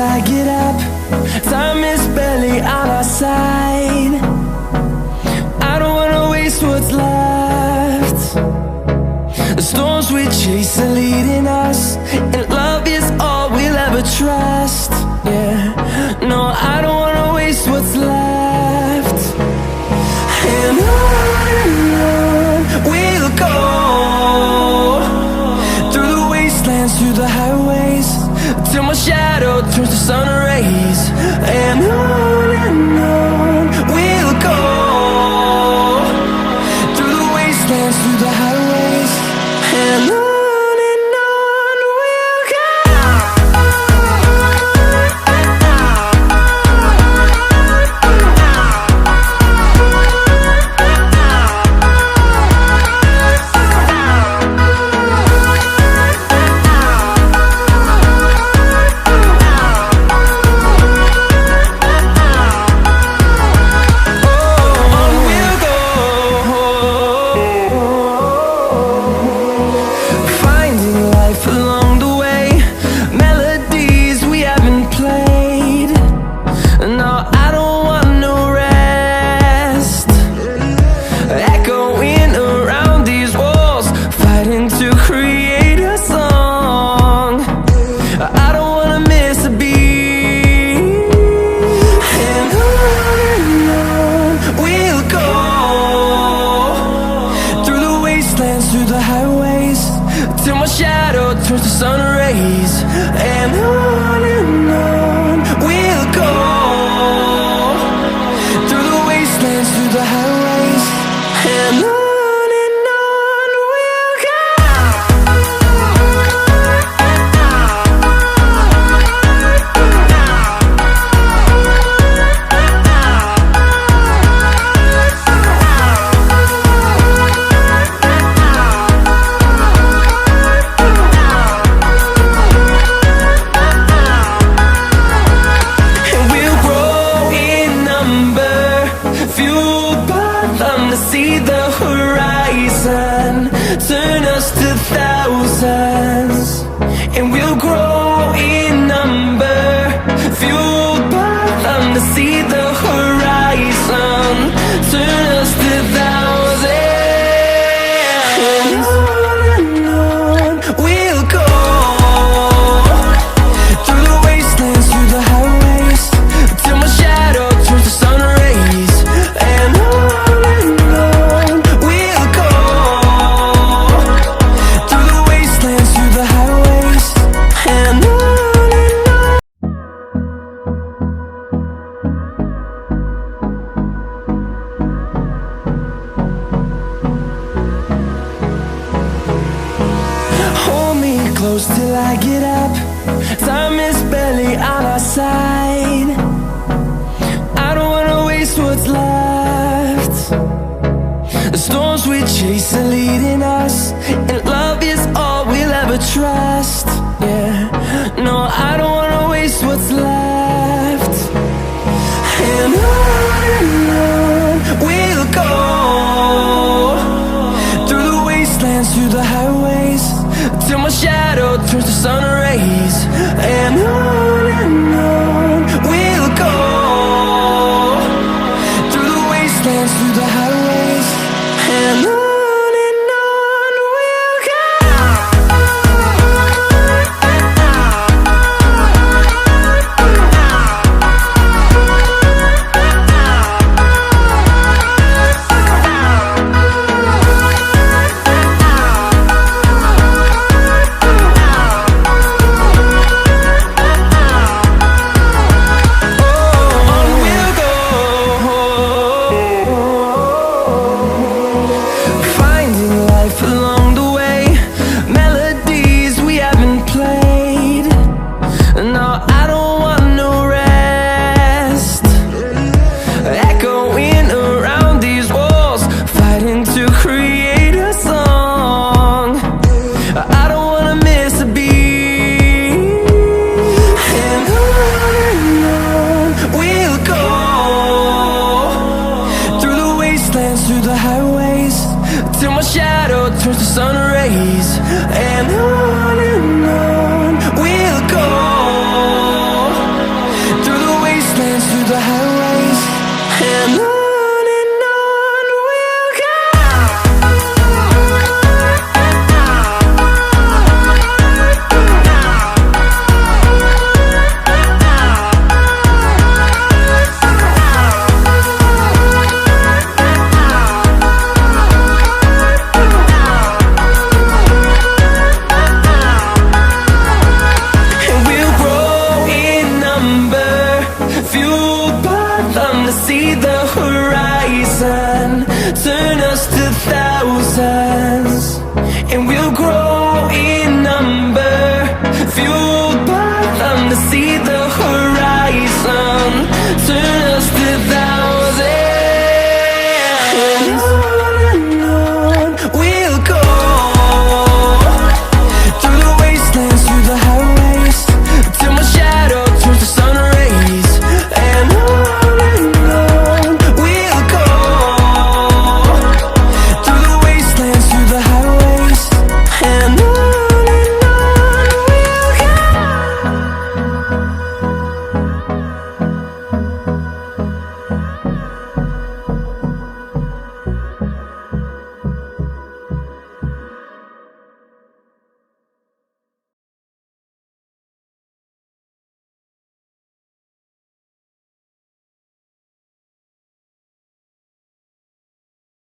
I get up. Time is barely on our side. I don't wanna waste what's left. The storms we chase are leading us, and love is all we'll ever trust. Yeah, no, I don't wanna waste what's left. And on we'll go, through the wastelands, through the highways, till my shadow turns to sun rays. And on we'll go, through the wastelands, through the highways, and on. Through the highways, till my shadow turns to sun rays. And on we'll go, through the wastelands, through the highways, and on. See the horizon turn us to thousands, and we'll grow in number, fueled by them. To see the horizon turn us to thousands, and on we'll go, through the wastelands, through the highways, till my shadow turns to sun rays. And on close till I get up. Time is barely on our side. I don't wanna waste what's left. The storms we chase are leading us, and love is all we'll ever trust. Yeah, no, I don't wanna waste what's left. And on we'll go, through the wastelands, through the highways, till my shadow turns to sun rays. And on we'll go, through the wastelands, through the highways, and on and on. them to see the horizon. Turn us to thousands, and we'll grow in number. Fueled by them to see the horizon. Turn us to thousands.